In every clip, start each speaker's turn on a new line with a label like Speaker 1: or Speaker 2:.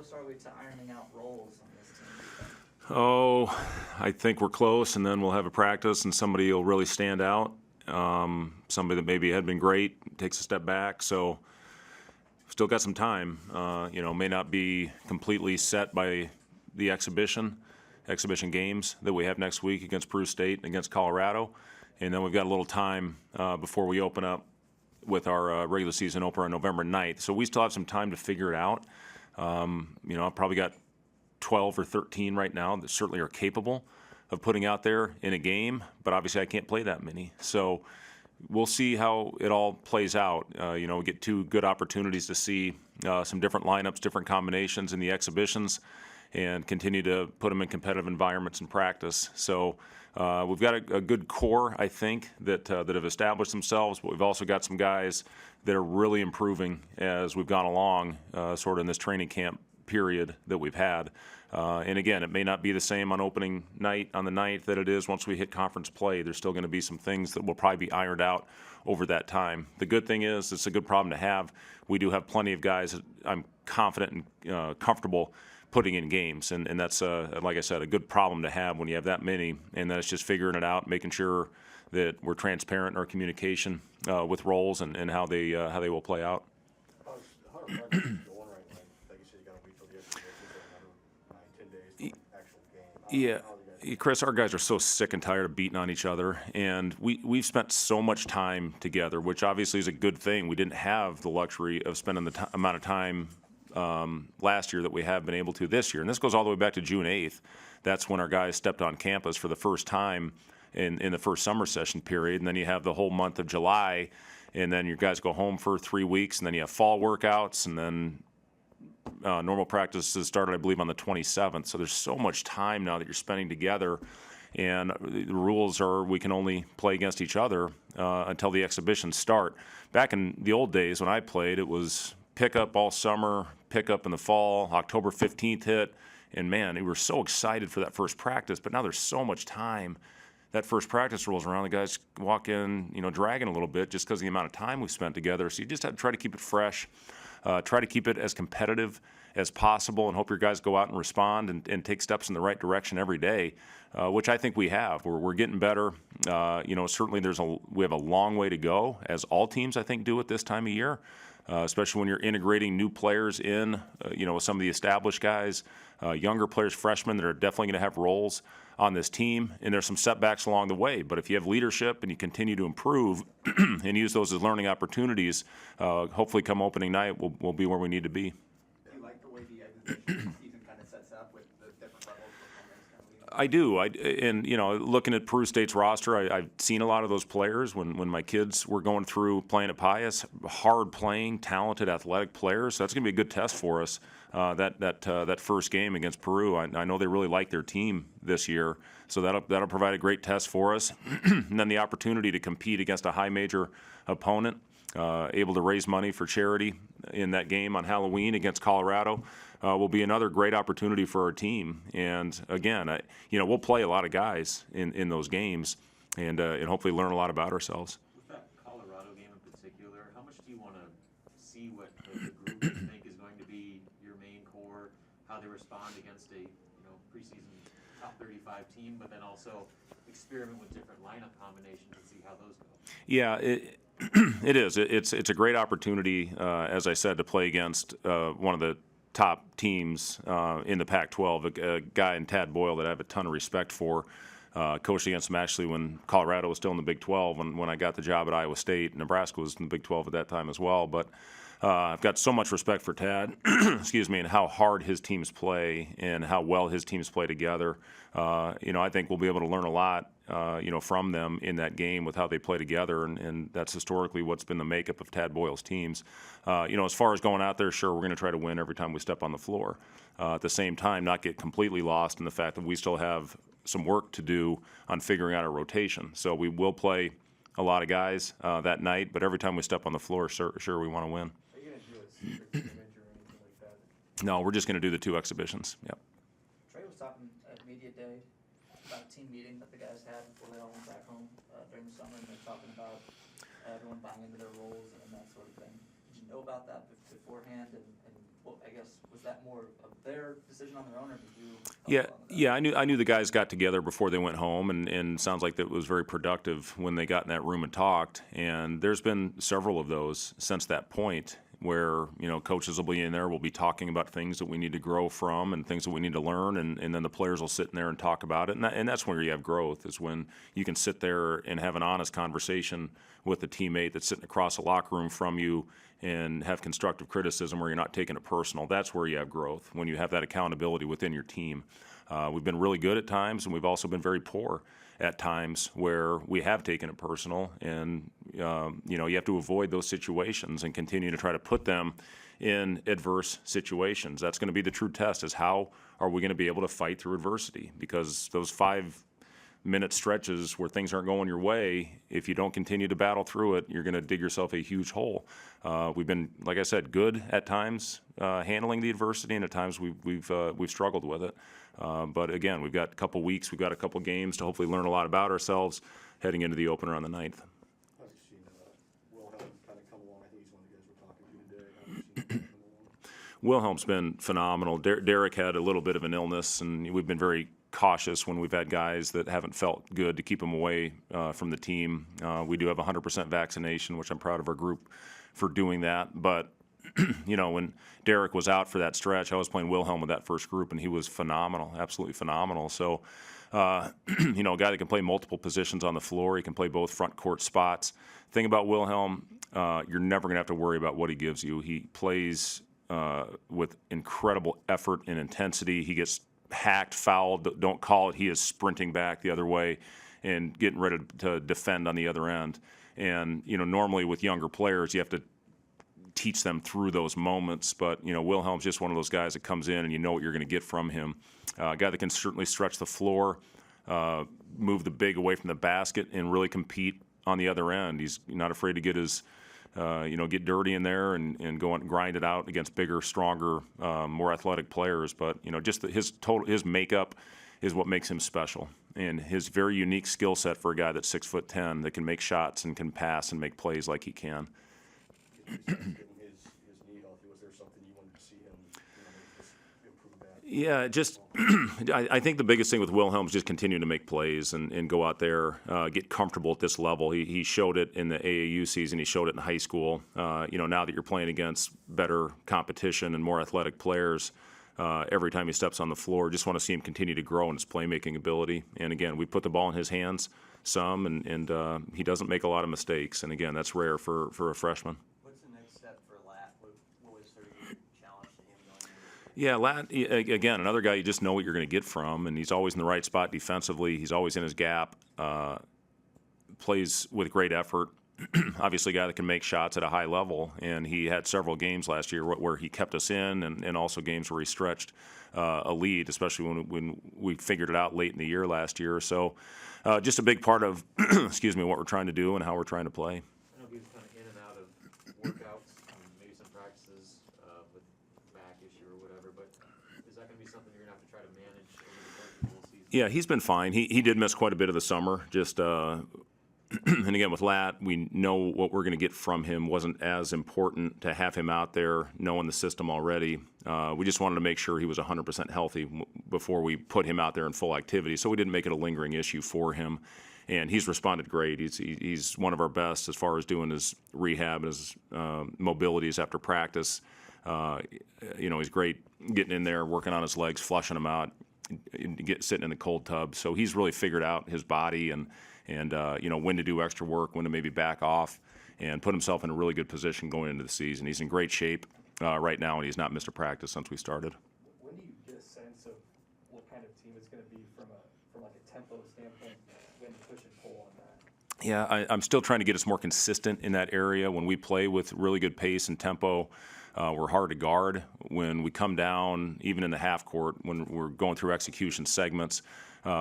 Speaker 1: close are we to ironing out roles on this team, do you think?
Speaker 2: Oh, I think we're close, and then we'll have a practice, and somebody will really stand out. Somebody that maybe had been great takes a step back. So still got some time. May not be completely set by the exhibition games that we have next week against Peru State and against Colorado. And then we've got a little time before we open up with our regular season opener on November 9th. So we still have some time to figure it out. I've probably got 12 or 13 right now that certainly are capable of putting out there in a game, but obviously I can't play that many. So we'll see how it all plays out. We get two good opportunities to see some different lineups, different combinations in the exhibitions, and continue to put them in competitive environments in practice. So we've got a good core, I think, that have established themselves, but we've also got some guys that are really improving as we've gone along, sort of in this training camp period that we've had. And again, it may not be the same on opening night on the 9th that it is once we hit conference play. There's still going to be some things that will probably be ironed out over that time. The good thing is it's a good problem to have. We do have plenty of guys that I'm confident and comfortable putting in games, and that's, like I said, a good problem to have when you have that many. And then it's just figuring it out, making sure that we're transparent in our communication with roles and how they will play out.
Speaker 3: How are practices going right now? Like you said, you got to wait till the exhibition for another 10 days to the actual game.
Speaker 2: Yeah, Chris, our guys are so sick and tired of beating on each other, and we've spent so much time together, which obviously is a good thing. We didn't have the luxury of spending the amount of time last year that we have been able to this year. And this goes all the way back to June 8th. That's when our guys stepped on campus for the first time in the first summer session period. And then you have the whole month of July, and then your guys go home for 3 weeks, and then you have fall workouts, and then normal practices started, I believe, on the 27th. So there's so much time now that you're spending together. And the rules are we can only play against each other until the exhibitions start. Back in the old days when I played, it was pick up all summer, pick up in the fall, October 15th hit, and man, we were so excited for that first practice, but now there's so much time. That first practice rolls around, the guys walk in, dragging a little bit just because of the amount of time we've spent together. So you just have to try to keep it fresh, try to keep it as competitive as possible, and hope your guys go out and respond and take steps in the right direction every day, which I think we have. We're getting better. Certainly we have a long way to go, as all teams, I think, do at this time of year. Especially when you're integrating new players in, with some of the established guys, younger players, freshmen that are definitely going to have roles on this team. And there's some setbacks along the way. But if you have leadership and you continue to improve and use those as learning opportunities, hopefully come opening night, we'll be where we need to be.
Speaker 4: Do you like the way the exhibition season kind of sets up with the different levels of opponents?
Speaker 2: I do. Looking at Peru State's roster, I've seen a lot of those players when my kids were going through playing at Pius. Hard playing, talented, athletic players. So that's going to be a good test for us. That first game against Peru, I know they really like their team this year, so that'll provide a great test for us. And then the opportunity to compete against a high major opponent, able to raise money for charity in that game on Halloween against Colorado. Will be another great opportunity for our team. And again, we'll play a lot of guys in those games, and hopefully learn a lot about ourselves.
Speaker 5: With that Colorado game in particular, how much do you want to see what the group you think is going to be your main core, how they respond against a preseason top 35 team, but then also experiment with different lineup combinations and see how those go?
Speaker 2: Yeah, it is. It's a great opportunity, as I said, to play against one of the top teams in the Pac-12, a guy in Tad Boyle that I have a ton of respect for. Coached against him actually when Colorado was still in the Big 12. When I got the job at Iowa State, Nebraska was in the Big 12 at that time as well. But I've got so much respect for Tad, excuse me, and how hard his teams play and how well his teams play together. I think we'll be able to learn a lot, from them in that game with how they play together, and that's historically what's been the makeup of Tad Boyle's teams. As far as going out there, sure, we're going to try to win every time we step on the floor. At the same time, not get completely lost in the fact that we still have some work to do on figuring out our rotation. So we will play a lot of guys that night, but every time we step on the floor, sure we want to win.
Speaker 3: Are you going to do a secret scrimmage or anything like that?
Speaker 2: No, we're just going to do the 2 exhibitions. Yep.
Speaker 1: Trey was talking at Media Day about a team meeting that the guys had before they all went back home during the summer, and they're talking about everyone buying into their roles and that sort of thing. Did you know about that beforehand, and well, I guess, was that more of their decision on their own, or did you? help
Speaker 2: Yeah,
Speaker 1: along with that?
Speaker 2: yeah, I knew the guys got together before they went home, and sounds like that was very productive when they got in that room and talked. And there's been several of those since that point where, you know, coaches will be in there, we'll be talking about things that we need to grow from and things that we need to learn, and then the players will sit in there and talk about it. And that's where you have growth, is when you can sit there and have an honest conversation with the teammate that's sitting across the locker room from you and have constructive criticism where you're not taking it personal. That's where you have growth, when you have that accountability within your team. We've been really good at times, and we've also been very poor at times where we have taken it personal. And, you know, you have to avoid those situations and continue to try to put them in adverse situations. That's going to be the true test, is how are we going to be able to fight through adversity? Because those 5-minute stretches where things aren't going your way, if you don't continue to battle through it, you're going to dig yourself a huge hole. We've been, like I said, good at times handling the adversity, and at times we've struggled with it. But again, we've got a couple weeks, we've got a couple games to hopefully learn a lot about ourselves heading into the opener on the 9th.
Speaker 3: How have you seen Wilhelm kind of come along? I think he's one of the guys we're talking to today. How have you seen him come along?
Speaker 2: Wilhelm's been phenomenal. Derek had a little bit of an illness, and we've been very cautious when we've had guys that haven't felt good to keep them away from the team. We do have 100% vaccination, which I'm proud of our group for doing that. But you know, when Derek was out for that stretch, I was playing Wilhelm with that first group, and he was phenomenal, absolutely phenomenal. So, you know, a guy that can play multiple positions on the floor, he can play both front court spots. Thing about Wilhelm, you're never going to have to worry about what he gives you. He plays with incredible effort and intensity. He gets hacked, fouled, don't call it. He is sprinting back the other way and getting ready to defend on the other end. And, you know, normally with younger players, you have to teach them through those moments. But, you know, Wilhelm's just one of those guys that comes in and you know what you're going to get from him. A guy that can certainly stretch the floor, move the big away from the basket, and really compete on the other end. He's not afraid to get his, you know, get dirty in there and go and grind it out against bigger, stronger, more athletic players. But, you know, just his makeup is what makes him special. And his very unique skill set for a guy that's 6'10" that can make shots and can pass and make plays like he can.
Speaker 3: Getting his knee healthy, was there something you wanted to see him, you know, maybe just improve that?
Speaker 2: Yeah, just I think the biggest thing with Wilhelm is just continue to make plays and go out there, get comfortable at this level. He showed it in the AAU season. He showed it in high school. You know, now that you're playing against better competition and more athletic players, every time he steps on the floor, just want to see him continue to grow in his playmaking ability. And again, we put the ball in his hands some, and he doesn't make a lot of mistakes. And again, that's rare for a freshman.
Speaker 4: What's the next step for Lat? What was sort of your challenge to him going into
Speaker 2: Yeah, Lat, again, another guy you just know what you're going to get from, and he's always in the right spot defensively. He's always in his gap, plays with great effort. Obviously a guy that can make shots at a high level, and he had several games last year where he kept us in, and also games where he stretched a lead, especially when we figured it out late in the year last year. So just a big part of, excuse me, what we're trying to do and how we're trying to play.
Speaker 5: I know he was kind of in and out of workouts, maybe some practices with back issue or whatever, but is that going to be something you're going to have to try to manage over the course of the whole season?
Speaker 2: Yeah, he's been fine. He did miss quite a bit of the summer, just and again, with Lat, we know what we're going to get from him. Wasn't as important to have him out there knowing the system already. We just wanted to make sure he was 100% healthy before we put him out there in full activity, so we didn't make it a lingering issue for him. And he's responded great. He's one of our best as far as doing his rehab and his mobilities after practice. You know, he's great getting in there, working on his legs, flushing them out, sitting in the cold tub. So he's really figured out his body and you know, when to do extra work, when to maybe back off, and put himself in a really good position going into the season. He's in great shape right now, and he's not missed a practice since we started.
Speaker 6: When do you get a sense of what kind of team it's going to be from like a tempo standpoint, when to push and pull on that?
Speaker 2: Yeah, I'm still trying to get us more consistent in that area. When we play with really good pace and tempo, we're hard to guard. When we come down, even in the half court, when we're going through execution segments,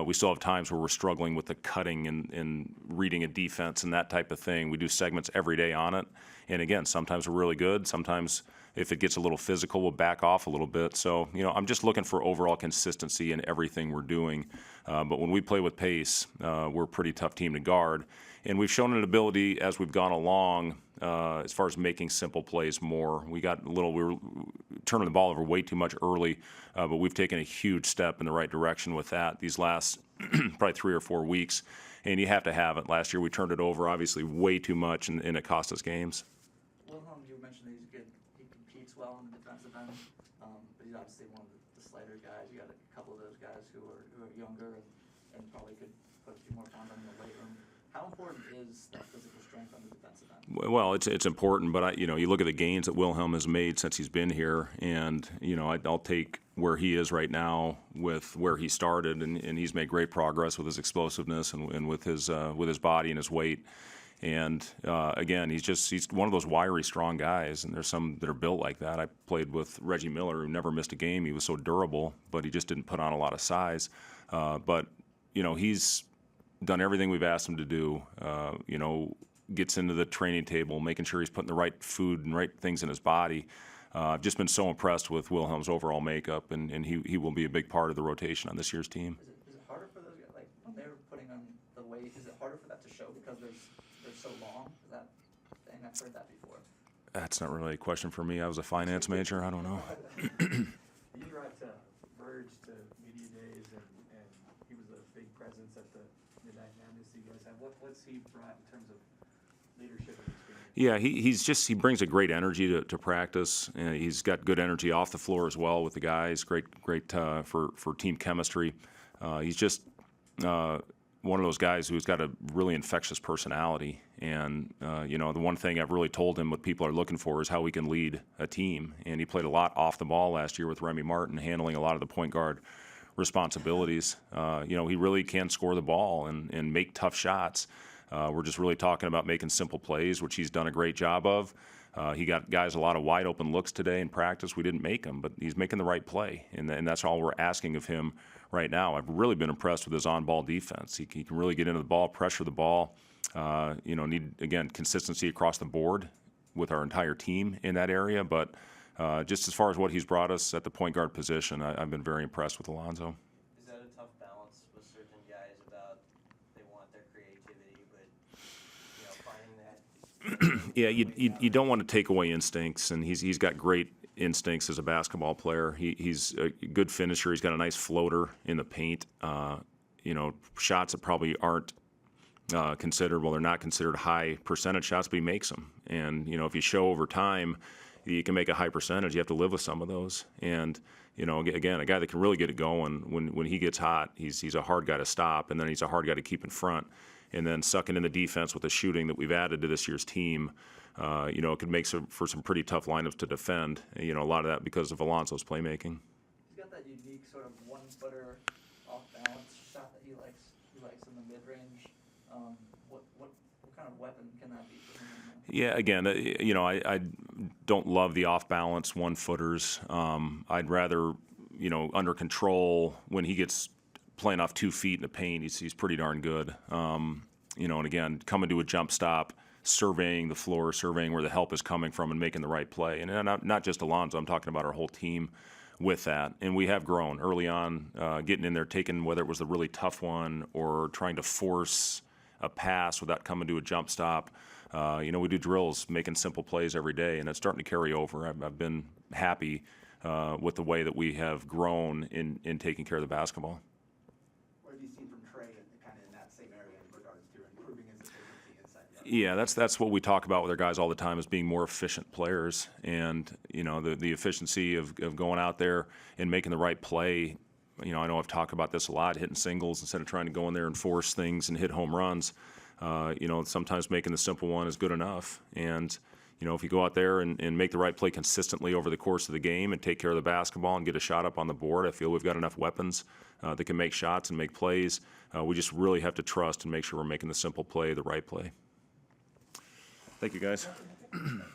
Speaker 2: we still have times where we're struggling with the cutting and reading a defense and that type of thing. We do segments every day on it. And again, sometimes we're really good. Sometimes if it gets a little physical, we'll back off a little bit. So, you know, I'm just looking for overall consistency in everything we're doing. But when we play with pace, we're a pretty tough team to guard. And we've shown an ability as we've gone along, as far as making simple plays more. We were turning the ball over way too much early, but we've taken a huge step in the right direction with that these last probably 3 or 4 weeks. And you have to have it. Last year we turned it over obviously way too much, and it cost us games.
Speaker 1: Wilhelm, you mentioned that he's good. He competes well on the defensive end, but he's obviously one of the slighter guys. You got a couple of those guys who are younger and probably could put a few more pounds on in the weight room. How important is that physical strength on the defensive end?
Speaker 2: Well, it's important, but you look at the gains that Wilhelm has made since he's been here, and I'll take where he is right now with where he started, and he's made great progress with his explosiveness and with his body and his weight. And again, he's one of those wiry, strong guys, and there's some that are built like that. I played with Reggie Miller, who never missed a game. He was so durable, but he just didn't put on a lot of size. But he's done everything we've asked him to do. Gets into the training table, making sure he's putting the right food and right things in his body. I've just been so impressed with Wilhelm's overall makeup, and he will be a big part of the rotation on this year's team.
Speaker 1: Is it harder for those guys, like when they're putting on the weight, is it harder for that to show because they're so long? Is that thing? I've heard that before.
Speaker 2: That's not really a question for me. I was a finance major. I don't know.
Speaker 6: You brought Verge to media days, and he was a big presence at the Midnight Madness you guys have. What's he brought in terms of leadership and experience?
Speaker 2: Yeah, he brings a great energy to practice. He's got good energy off the floor as well with the guys. Great for team chemistry. He's just one of those guys who's got a really infectious personality. And the one thing I've really told him what people are looking for is how we can lead a team. And he played a lot off the ball last year with Remy Martin, handling a lot of the point guard responsibilities. He really can score the ball and make tough shots. We're just really talking about making simple plays, which he's done a great job of. He got guys a lot of wide open looks today in practice. We didn't make them, but he's making the right play, and that's all we're asking of him right now. I've really been impressed with his on-ball defense. He can really get into the ball, pressure the ball. Need, again, consistency across the board with our entire team in that area, but just as far as what he's brought us at the point guard position, I've been very impressed with Alonzo.
Speaker 7: Is that a tough balance with certain guys about they want their creativity, but finding that?
Speaker 2: Yeah, you don't want to take away instincts, and he's got great instincts as a basketball player. He's a good finisher. He's got a nice floater in the paint. Shots that probably aren't considered, well, they're not considered high percentage shots, but he makes them. And if you show over time you can make a high percentage, you have to live with some of those. And again, a guy that can really get it going when he gets hot, he's a hard guy to stop, and then he's a hard guy to keep in front. And then sucking in the defense with the shooting that we've added to this year's team, it could make for some pretty tough lineups to defend. A lot of that because of Alonso's playmaking.
Speaker 1: He's got that unique sort of one-footer off-balance shot that he likes in the mid-range. What kind of weapon can that be for him?
Speaker 2: Yeah, again, I don't love the off-balance one-footers. I'd rather, under control when he gets playing off 2 feet in the paint, he's pretty darn good. And again, coming to a jump stop, surveying the floor, surveying where the help is coming from, and making the right play. And not just Alonzo, I'm talking about our whole team with that. And we have grown early on, getting in there, taking whether it was the really tough one or trying to force a pass without coming to a jump stop. We do drills, making simple plays every day, and it's starting to carry over. I've been happy with the way that we have grown in taking care of the basketball.
Speaker 4: What have you seen from Trey kind of in that same area in regards to improving his efficiency inside the arc?
Speaker 2: Yeah, that's what we talk about with our guys all the time, is being more efficient players. And the efficiency of going out there and making the right play. I know I've talked about this a lot, hitting singles instead of trying to go in there and force things and hit home runs. Sometimes making the simple one is good enough. And if you go out there and make the right play consistently over the course of the game and take care of the basketball and get a shot up on the board, I feel we've got enough weapons that can make shots and make plays. We just really have to trust and make sure we're making the simple play the right play. Thank you, guys.